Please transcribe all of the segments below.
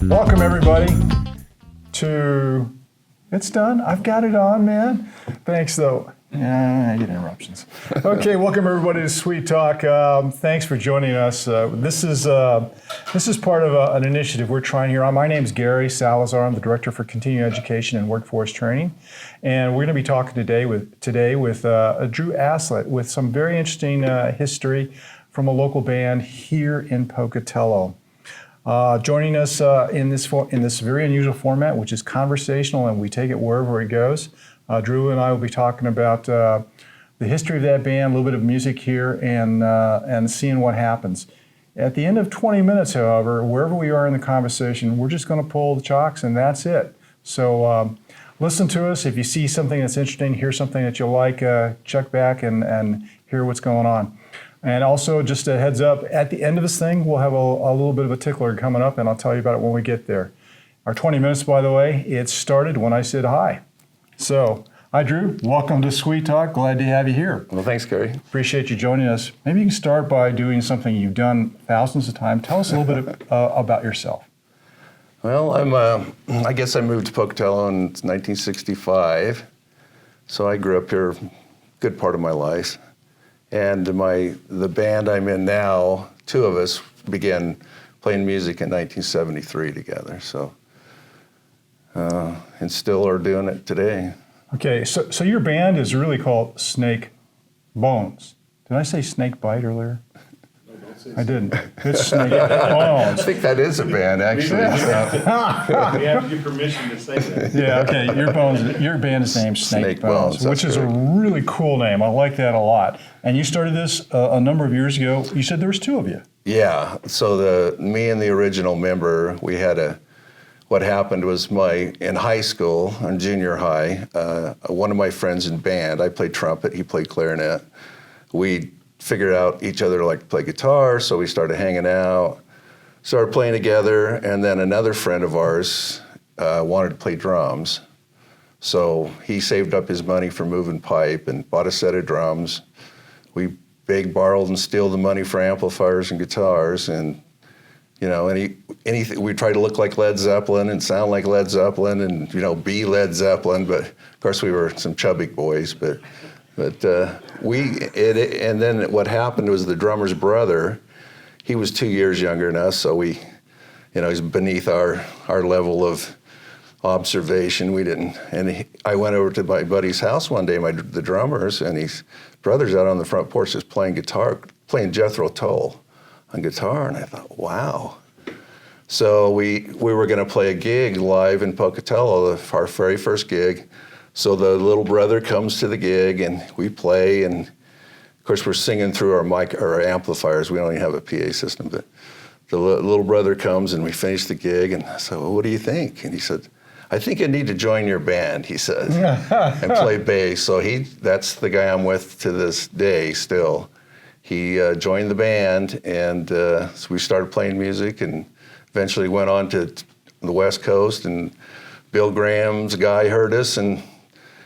Welcome everybody to, it's done, I've got it on, man. Thanks though. Yeah, I get interruptions. Okay, welcome everybody to Cewt Talk. Thanks for joining us. This is part of an initiative we're trying here. My name's Gary Salazar. I'm the Director for Continuing Education and Workforce Training. And we're going to be talking today with Drew Aslett with some very interesting history from a local band here in Pocatello. Joining us in this very unusual format, which is conversational, and we take it wherever it goes. Drew and I will be talking about the history of that band, a little bit of music here, and seeing what happens. At the end of 20 minutes, however, wherever we are in the conversation, we're just going to pull the chocks, and that's it. So listen to us. If you see something that's interesting, hear something that you like, check back and hear what's going on. And also, just a heads up, at the end of this thing, we'll have a little bit of a tickler coming up, and I'll tell you about it when we get there. Our 20 minutes, by the way, it started when I said hi. So, hi, Drew. Welcome to Cewt Talk. Glad to have you here. Well, thanks, Gary. Appreciate you joining us. Maybe you can start by doing something you've done thousands of times. Tell us a little bit about yourself. Well, I guess I moved to Pocatello in 1965, so I grew up here a good part of my life. And the band I'm in now, two of us began playing music in 1973 together. So, and still are doing it today. Okay, so your band is really called Snake Bones. Did I say Snake Bite earlier? No, don't say I didn't. It's Snake Bones. I think that is a band, actually. We have to give permission to say that. Yeah, okay. Your band is named Snake Bones, which is a really cool name. I like that a lot. And you started this a number of years ago. You said there was two of you. Yeah. So me and the original member, we had what happened was in high school, in junior high, one of my friends in band, I played trumpet, he played clarinet. We figured out each other liked to play guitar, so we started hanging out, started playing together, and then another friend of ours wanted to play drums. So he saved up his money for moving pipe and bought a set of drums. We begged, borrowed, and steal the money for amplifiers and guitars, and anything. We tried to look like Led Zeppelin and sound like Led Zeppelin, and be Led Zeppelin. But of course, we were some chubby boys. But and then what happened was the drummer's brother. He was 2 years younger than us, so he's beneath our level of observation. We didn't. And I went over to my buddy's house one day, the drummer's, and his brother's out on the front porch just playing guitar, playing Jethro Tull on guitar, and I thought, wow. So we were going to play a gig live in Pocatello, our very first gig. So the little brother comes to the gig, and we play, and of course we're singing through our amplifiers. We don't even have a PA system, but the little brother comes, and we finish the gig, and I said, well, what do you think? And he said, I think I need to join your band, he said, and play bass. So that's the guy I'm with to this day still. He joined the band, and so we started playing music, and eventually went on to the West Coast, and Bill Graham's guy heard us and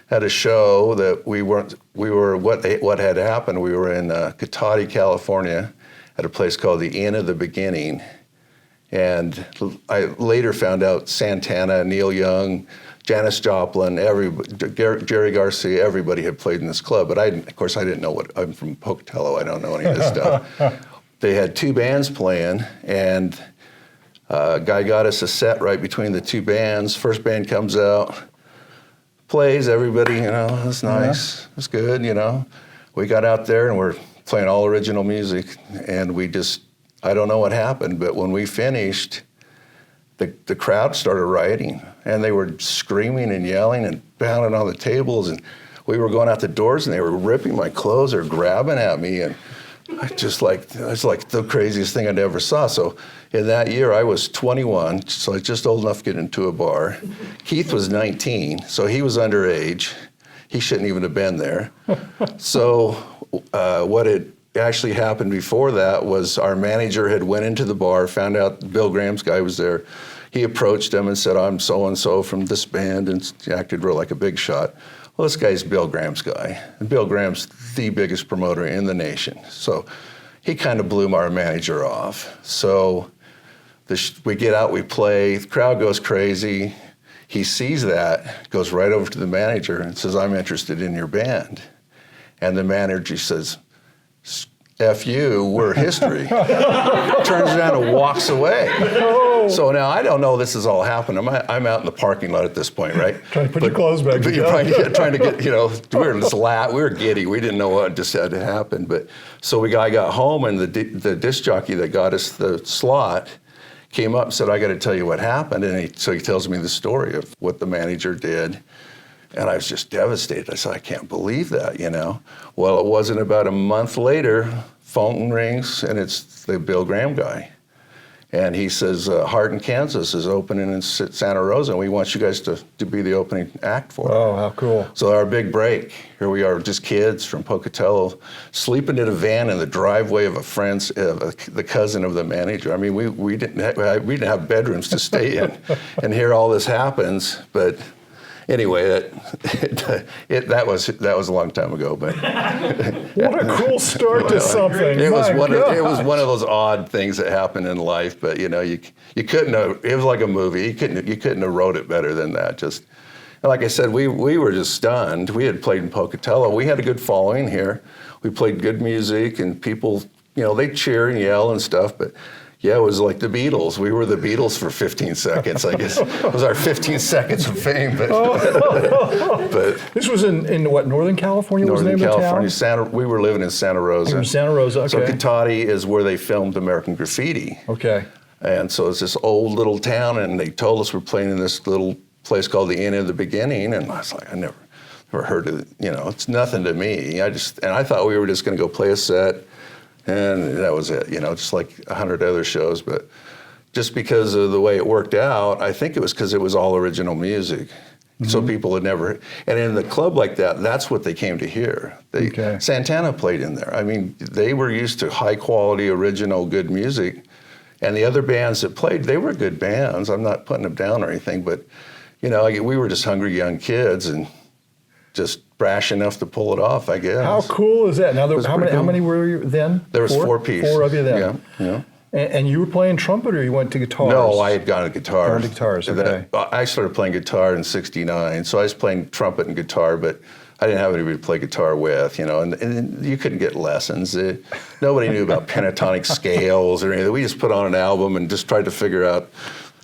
had a show that what had happened, we were in Cotati, California, at a place called the Inn of the Beginning. And I later found out Santana, Neil Young, Janis Joplin, Jerry Garcia, everybody had played in this club. But of course, I didn't know I'm from Pocatello. I don't know any of this stuff. They had two bands playing, and a guy got us a set right between the two bands. First band comes out, plays, everybody, that's nice, it's good, We got out there and we're playing all original music, and I don't know what happened, but when we finished, the crowd started rioting, and they were screaming and yelling and pounding on the tables, and we were going out the doors, and they were ripping my clothes or grabbing at me, and it's like the craziest thing I'd ever saw. So in that year, I was 21, so I was just old enough to get into a bar. Keith was 19, so he was underage. He shouldn't even have been there. So what had actually happened before that was our manager had went into the bar, found out Bill Graham's guy was there. He approached him and said, I'm so-and-so from this band, and he acted real like a big shot. Well, this guy's Bill Graham's guy, and Bill Graham's the biggest promoter in the nation. So he kind of blew our manager off. So We get out, we play, the crowd goes crazy. He sees that, goes right over to the manager and says, I'm interested in your band. And the manager says, F you, we're history. Turns around and walks away. Oh. So now I don't know this has all happened. I'm out in the parking lot at this point, right? Trying to put your clothes back But you're together. trying to get, we were just we were giddy. We didn't know what just had to happen. But so I got home, and the disc jockey that got us the slot came up and said, I got to tell you what happened. And so he tells me the story of what the manager did. And I was just devastated. I said, I can't believe that, Well, it wasn't about a month later, phone rings, and it's the Bill Graham guy. And he says, Hardin, Kansas is opening in Santa Rosa, and we want you guys to be the opening act for it. Oh, how cool. So our big break, here we are, just kids from Pocatello, sleeping in a van in the driveway of a friend's, the cousin of the manager. I mean, we didn't have bedrooms to stay in. And here all this happens, but anyway, that was a long time ago, but What a cool start to something. it was My one gosh. of those odd things that happen in life. But you couldn't have. It was like a movie. You couldn't have wrote it better than that. Just like I said, we were just stunned. We had played in Pocatello. We had a good following here. We played good music, and people, they cheer and yell and stuff, but. Yeah, it was like the Beatles. We were the Beatles for 15 seconds, I guess. It was our 15 seconds of fame. But, but This was in what, Northern California? Was the Northern name California, we were living in Santa Rosa. You were in Santa Rosa, okay. So Cotati is where they filmed American Graffiti. Okay. And so it's this old little town, and they told us we're playing in this little place called the Inn of the Beginning, and I was like, I never heard of it. It's nothing to me. And I thought we were just going to go play a set. And that was it, just like 100 other shows. But just because of the way it worked out, I think it was because it was all original music. Mm-hmm. So people had never, and in the club like that, that's what they came to hear. Okay. Santana played in there. I mean, they were used to high quality, original, good music. And the other bands that played, they were good bands. I'm not putting them down or anything, but, we were just hungry young kids and just brash enough to pull it off, I guess. How cool is that? Now, how cool. many were you then? There was four pieces. Four of you then. Yeah. And you were playing trumpet, or you went to guitars? No, I had gone to guitar. Gone to guitars, okay. I started playing guitar in '69, so I was playing trumpet and guitar, but I didn't have anybody to play guitar with, and you couldn't get lessons. Nobody knew about pentatonic scales or anything. We just put on an album and just tried to figure out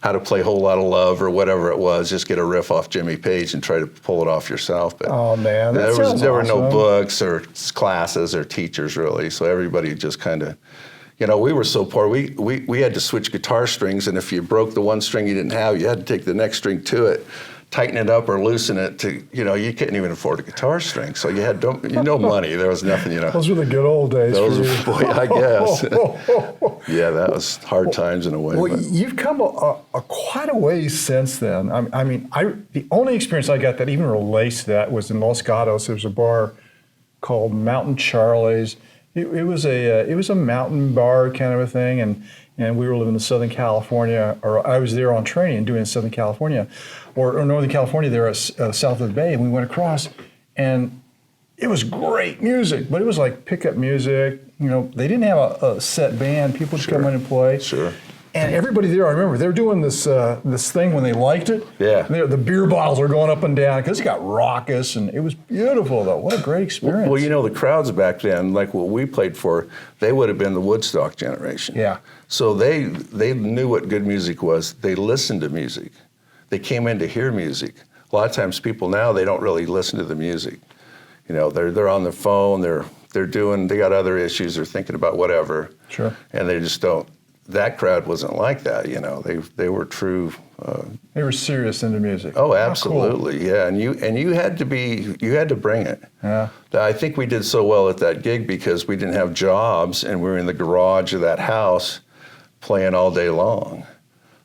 how to play Whole Lotta Love or whatever it was, just get a riff off Jimmy Page and try to pull it off yourself. But oh, man, there were no awesome. books or classes or teachers, really, so everybody just kind of, we were so poor. We had to switch guitar strings, and if you broke the one string you didn't have, you had to take the next string to it, tighten it up or loosen it to, you couldn't even afford a guitar string, so you had no money. There was nothing, Those were the good old days Those for you. boy, I guess. Yeah, that was hard times in a way. Well, but. you've come quite a ways since then. The only experience I got that even relates to that was in Los Gatos. There was a bar called Mountain Charlie's. It was a mountain bar kind of a thing, and we were living in Southern California, or I was there on training doing Southern California, or Northern California there south of the Bay, and we went across, and it was great music, but it was like pickup music. They didn't have a set band. People just come in and play. Sure. And everybody there, I remember, they were doing this thing when they liked it. Yeah. The beer bottles were going up and down because it got raucous, and it was beautiful, though. What a great experience. Well, the crowds back then, like what we played for, they would have been the Woodstock generation. Yeah. So they knew what good music was. They listened to music. They came in to hear music. A lot of times people now, they don't really listen to the music. They're on their phone, they got other issues, they're thinking about whatever. Sure. And they just don't. That crowd wasn't like that, They were true. They were serious into music. Oh, How absolutely, cool. yeah. And you had to bring it. Yeah. I think we did so well at that gig because we didn't have jobs, and we were in the garage of that house playing all day long.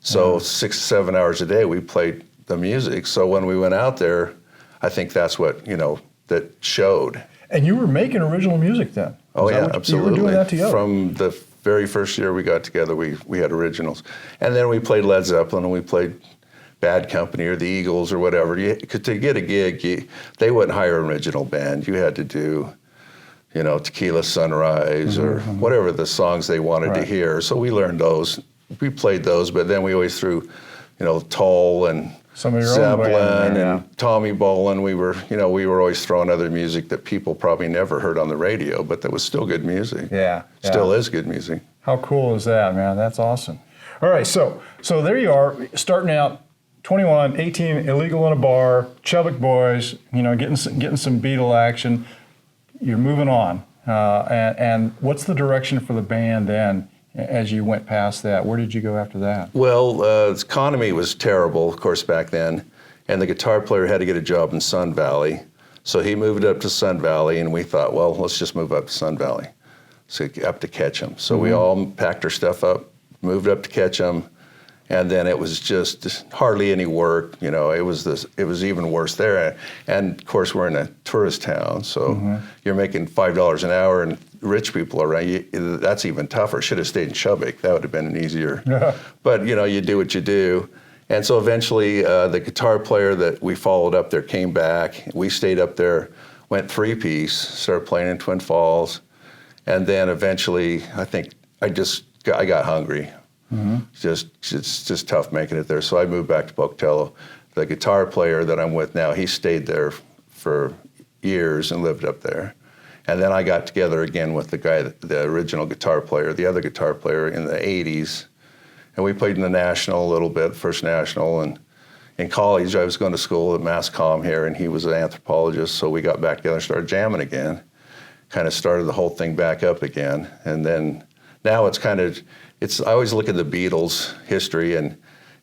So 6 to 7 hours a day we played the music. So when we went out there, I think that's what that showed. And you were making original music then? Oh yeah, absolutely. You were doing that together? From the very first year we got together, we had originals. And then we played Led Zeppelin, and we played Bad Company or the Eagles or whatever. To get a gig, they wouldn't hire an original band. You had to do, Tequila Sunrise or whatever the songs they wanted to hear. So we learned those we played those, but then we always threw, Toll and Some of your own Zeppelin band there, and Tommy Bolin. We were always throwing other music that people probably never heard on the radio, but that was still good music. Yeah. Still is good music. How cool is that, man? That's awesome. All right, so there you are, starting out, 21, 18, illegal in a bar, Chubbuck Boys, getting some Beatle action. You're moving on, and what's the direction for the band then? As you went past that, where did you go after that? Well, the economy was terrible, of course, back then, and the guitar player had to get a job in Sun Valley, so he moved up to Sun Valley, and we thought, well, let's just move up to Sun Valley, so up to Ketchum. So we all packed our stuff up, moved up to Ketchum, and then it was just hardly any work. It was even worse there. And of course, we're in a tourist town, so you're making $5 an hour, and rich people around. That's even tougher. Should have stayed in Chubbuck. That would have been an easier. But you do what you do. And so eventually, the guitar player that we followed up there came back. We stayed up there, went 3-piece, started playing in Twin Falls, and then eventually, I think I got hungry. It's just tough making it there. So I moved back to Pocatello. The guitar player that I'm with now, he stayed there for years and lived up there. And then I got together again with the original guitar player, the other guitar player in the 80s. And we played in the National a little bit, First National. And in college, I was going to school at Mass Comm here, and he was an anthropologist. So we got back together and started jamming again. Kind of started the whole thing back up again. And then now I always look at the Beatles' history and,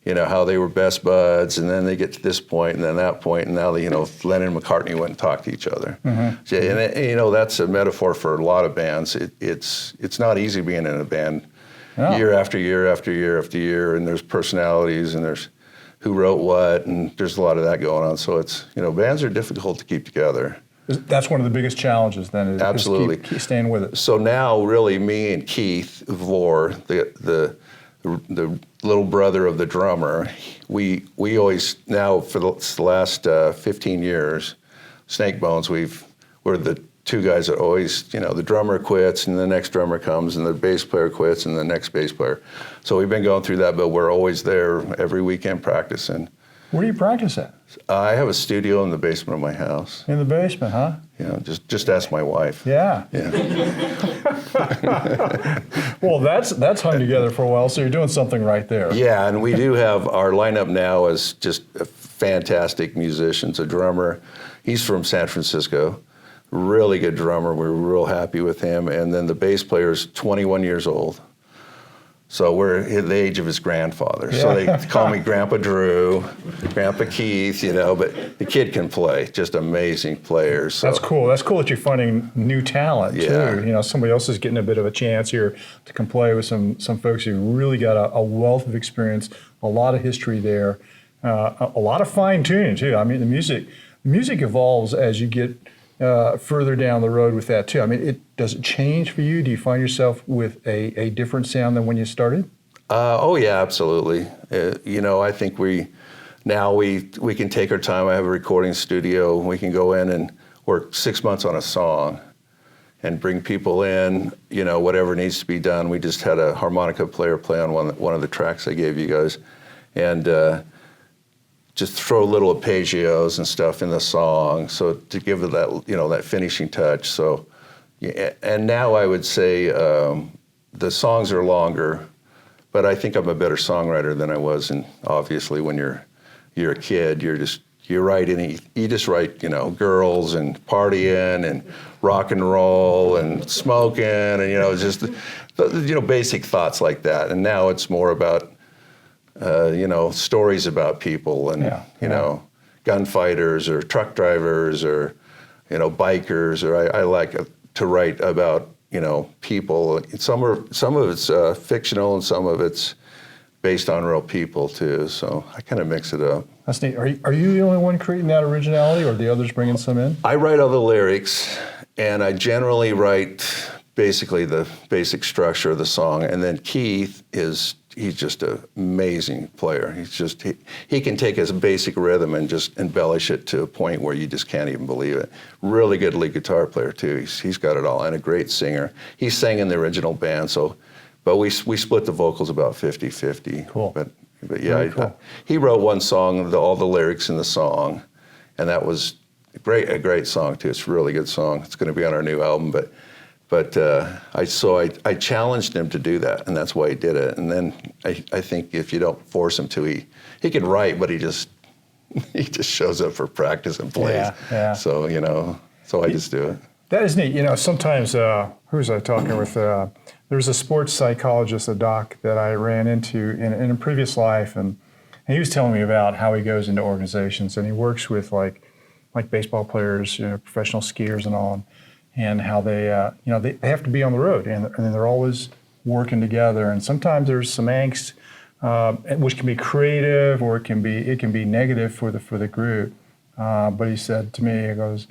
how they were best buds, and then they get to this point and then that point, and now Lennon and McCartney went and talked to each other. And that's a metaphor for a lot of bands. It's not easy being in a band year after year after year after year, and there's personalities and there's who wrote what, and there's a lot of that going on. So it's bands are difficult to keep together. That's one of the biggest challenges then, is Absolutely. Keep staying with it. So now, really, me and Keith Vore, the little brother of the drummer, we always, now for the last 15 years, Snake Bones, we're the two guys that always, the drummer quits and the next drummer comes and the bass player quits and the next bass player. So we've been going through that, but we're always there every weekend practicing. Where do you practice at? I have a studio in the basement of my house. In the basement, huh? Just ask my wife. Yeah. Well, that's hung together for a while, so you're doing something right there. Yeah, and we do have our lineup now is just fantastic musicians. A drummer, he's from San Francisco, really good drummer. We're real happy with him. And then the bass player is 21 years old. So we're at the age of his grandfather. Yeah. So they call me Grandpa Drew, Grandpa Keith, but the kid can play, just amazing players. So. That's cool. That's cool that you're finding new talent too. Somebody else is getting a bit of a chance here to play with some folks who really got a wealth of experience, a lot of history there, a lot of fine tuning too. I mean, the music evolves as you get further down the road with that too. I mean, does it change for you? Do you find yourself with a different sound than when you started? Oh yeah, absolutely. I think we can take our time. I have a recording studio. We can go in and work 6 months on a song and bring people in, whatever needs to be done. We just had a harmonica player play on one of the tracks I gave you guys. And just throw little arpeggios and stuff in the song, so to give it that, that finishing touch. So, yeah, and now I would say the songs are longer, but I think I'm a better songwriter than I was. And obviously, when you're a kid, you just write, girls and partying and rock and roll and smoking and just basic thoughts like that. And now it's more about stories about people and, gunfighters or truck drivers or, bikers, or I like to write about, people. Some of it's fictional and some of it's based on real people too. So I kind of mix it up. That's neat. Are you the only one creating that originality, or are the others bringing some in? I write all the lyrics, and I generally write basically the basic structure of the song. And then Keith he's just an amazing player. He can take his basic rhythm and just embellish it to a point where you just can't even believe it. Really good lead guitar player too. He's got it all, and a great singer. He sang in the original band, so but we split the vocals about 50-50. Cool. But yeah, Very cool. he wrote one song, all the lyrics in the song, and that was a great song too. It's a really good song. It's going to be on our new album. But I challenged him to do that, and that's why he did it. And then I think if you don't force him to, he can write, but he just shows up for practice and plays. Yeah. So so I just do it. That is neat. Sometimes, who was I talking with? There was a sports psychologist, a doc, that I ran into in a previous life, and he was telling me about how he goes into organizations and he works with like baseball players, professional skiers and all, and how they have to be on the road and they're always working together. And sometimes there's some angst, which can be creative or it can be negative for the group. But he said to me, he goes,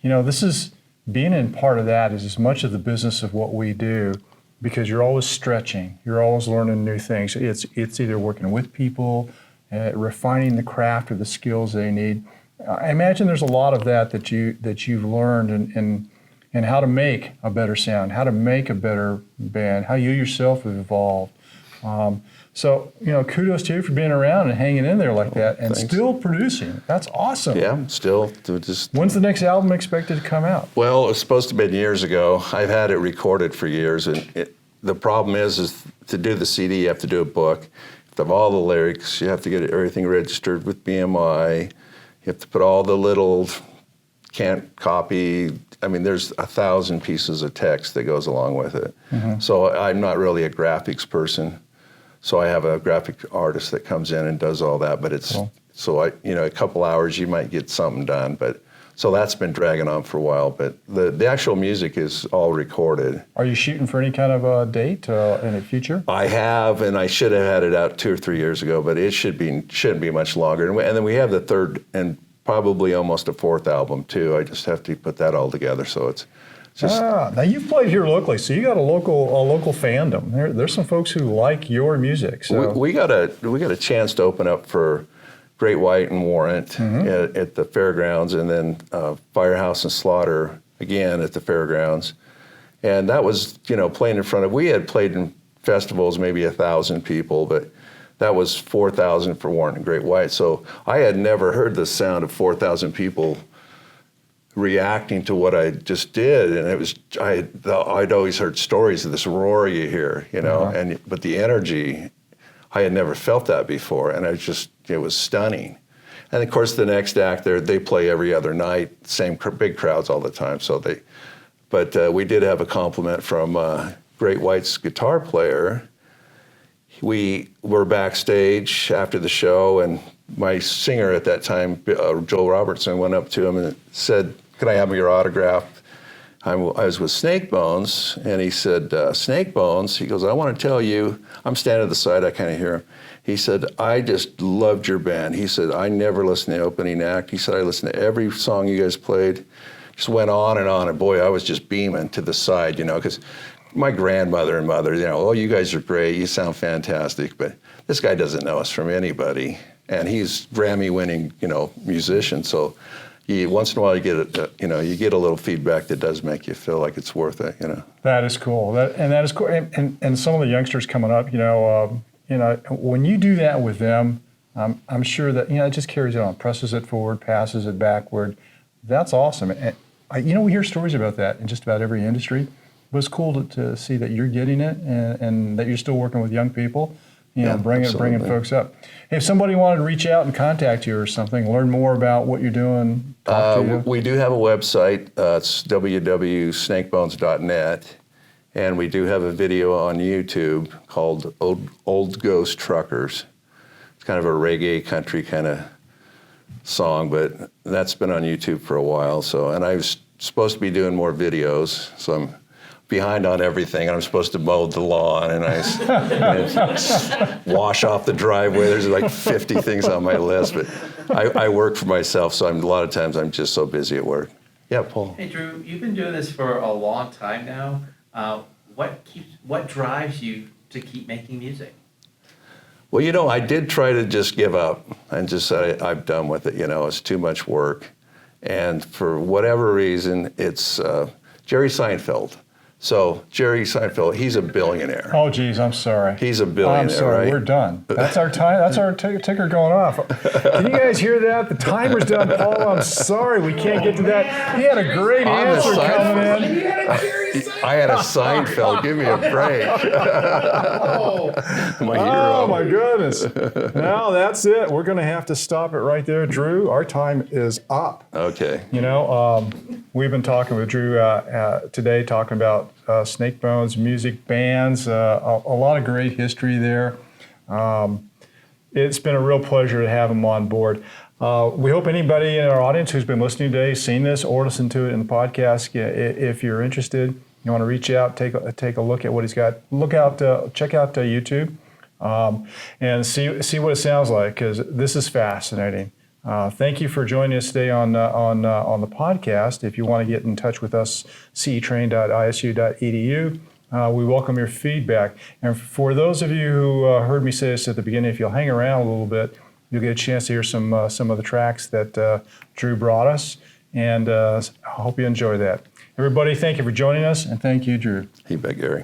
this is being in part of that is as much of the business of what we do, because you're always stretching, you're always learning new things. It's either working with people, refining the craft or the skills they need. I imagine there's a lot of that you've learned and how to make a better sound, how to make a better band, how you yourself have evolved. So, kudos to you for being around and hanging in there like that and Thanks. still producing. That's awesome. Yeah, still just. When's the next album expected to come out? Well, it was supposed to have been years ago. I've had it recorded for years, and the problem is to do the CD, you have to do a book. You have to have all the lyrics. You have to get everything registered with BMI. You have to put all the little can't copy. I mean, there's 1,000 pieces of text that goes along with it. Mm-hmm. So I'm not really a graphics person. So I have a graphic artist that comes in and does all that. But it's cool. So a couple hours you might get something done. But so that's been dragging on for a while. But the actual music is all recorded. Are you shooting for any kind of a date in the future? I have, and I should have had it out 2 or 3 years ago. But it shouldn't be much longer. And then we have the third and probably almost a fourth album too. I just have to put that all together. So it's just. Now you've played here locally, so you got a local fandom. There's some folks who like your music. So we got a chance to open up for Great White and Warrant mm-hmm. at the fairgrounds, and then Firehouse and Slaughter again at the fairgrounds. And that was playing in front of. We had played in festivals maybe 1,000 people, but that was 4,000 for Warrant and Great White. So I had never heard the sound of 4,000 people reacting to what I just did, and it was I'd always heard stories of this roar you hear, uh-huh. But the energy, I had never felt that before, and it was stunning. And of course, the next act they play every other night, same big crowds all the time. But we did have a compliment from Great White's guitar player. We were backstage after the show, and my singer at that time, Joel Robertson, went up to him and said, "Can I have your autograph?" I was with Snake Bones, and he said, "Snake Bones?" He goes, "I want to tell you," I'm standing at the side, I kind of hear him. He said, "I just loved your band." He said, "I never listened to the opening act." He said, "I listened to every song you guys played." Just went on, and boy, I was just beaming to the side, because my grandmother and mother, "Oh, you guys are great, you sound fantastic," but this guy doesn't know us from anybody, and he's Grammy-winning, musician. So, once in a while you get a little feedback that does make you feel like it's worth it, That is cool. That is cool. And some of the youngsters coming up, when you do that with them, I'm sure that it just carries it on, presses it forward, passes it backward. That's awesome. And we hear stories about that in just about every industry. But it's cool to see that you're getting it and that you're still working with young people, bringing folks up. Hey, if somebody wanted to reach out and contact you or something, learn more about what you're doing, talk to you. We do have a website. It's www.snakebones.net, and we do have a video on YouTube called Old Ghost Truckers. It's kind of a reggae country kind of song, but that's been on YouTube for a while. So, and I was supposed to be doing more videos, so I'm behind on everything. I'm supposed to mow the lawn and wash off the driveway. There's like 50 things on my list, but I work for myself, so a lot of times I'm just so busy at work. Yeah, Paul. Hey, Drew, you've been doing this for a long time now. What drives you to keep making music? Well, I did try to just give up and just say I'm done with it. It's too much work. And for whatever reason, it's Jerry Seinfeld So Jerry Seinfeld, he's a billionaire. Oh, geez, I'm sorry. He's a billionaire, I'm sorry, right? we're done. That's our time. That's our ticker going off. Can you guys hear that? The timer's done, Paul. I'm sorry, we can't get to that. He had a great On the answer side- coming in. I had a Seinfeld. Give me a break. My hero. Oh my goodness. Now that's it. We're going to have to stop it right there, Drew. Our time is up. Okay. You know, we've been talking with Drew today, talking about Snake Bones, music, bands, a lot of great history there. It's been a real pleasure to have him on board. We hope anybody in our audience who's been listening today, seen this, or listened to it in the podcast, if you're interested, you want to reach out, take a look at what he's got. Check out YouTube, and see what it sounds like, because this is fascinating. Thank you for joining us today on the podcast. If you want to get in touch with us, cetrain.isu.edu. We welcome your feedback. And for those of you who heard me say this at the beginning, if you'll hang around a little bit, you'll get a chance to hear some of the tracks that Drew brought us. And I hope you enjoy that. Everybody, thank you for joining us, and thank you, Drew. You bet, Gary.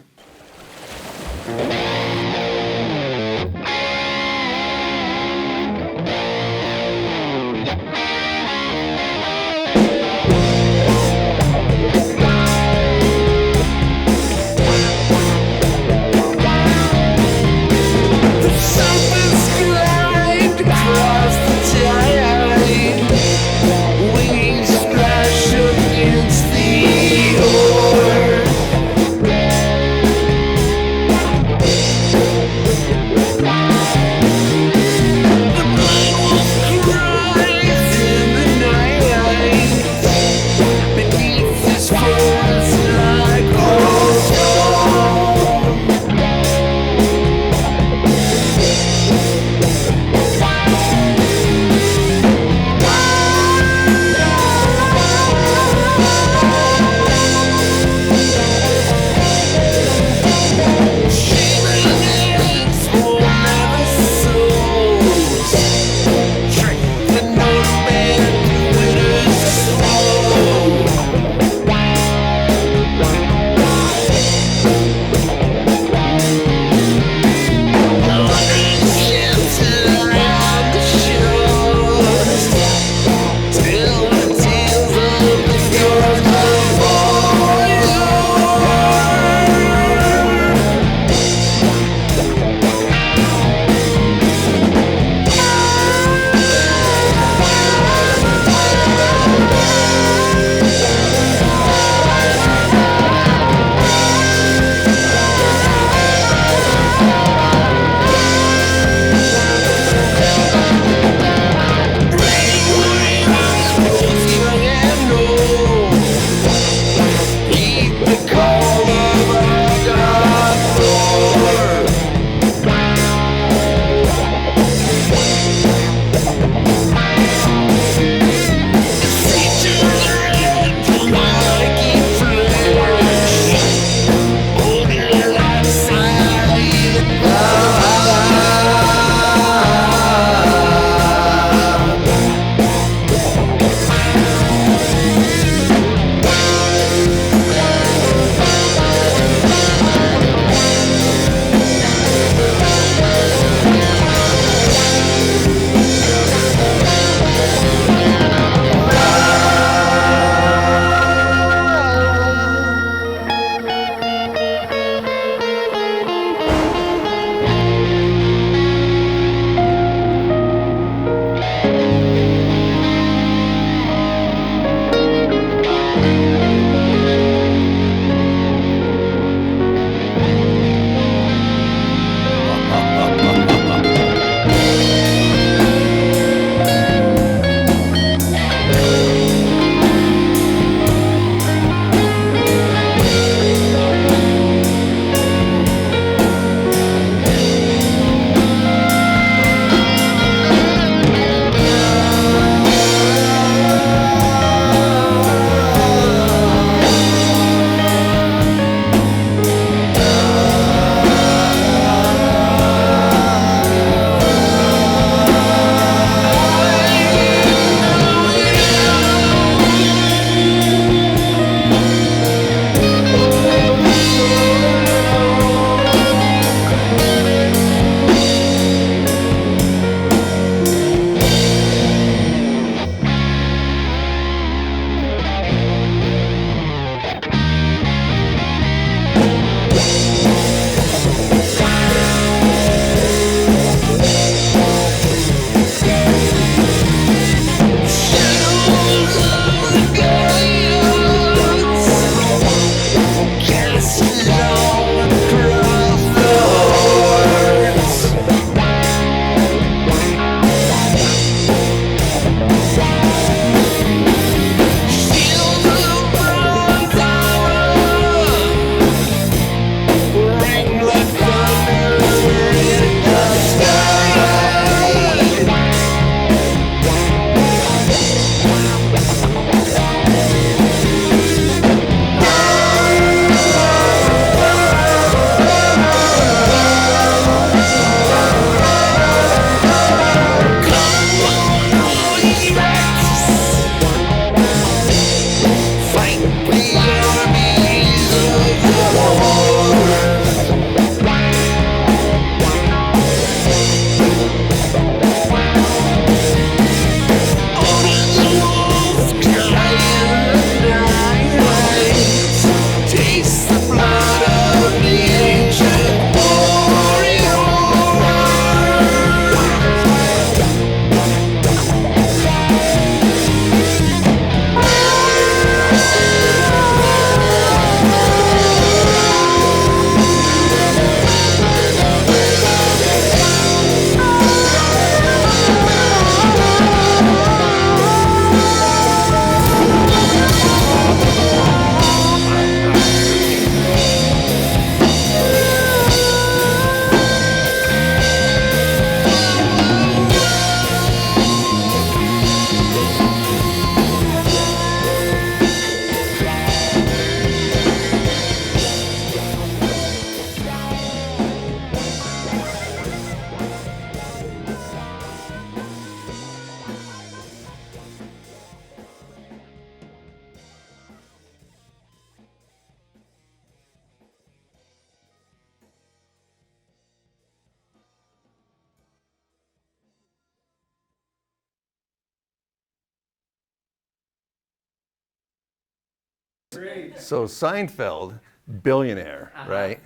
So Seinfeld, billionaire, right?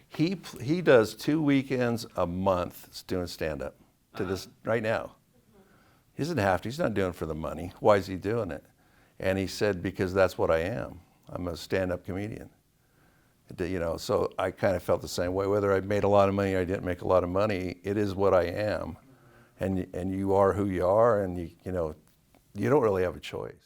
He does 2 weekends a month doing stand-up to this right now. He doesn't have to. He's not doing it for the money. Why is he doing it? And he said, because that's what I am. I'm a stand-up comedian. You know, so I kind of felt the same way. Whether I made a lot of money or I didn't make a lot of money, it is what I am. And you are who you are, and you know, you don't really have a choice.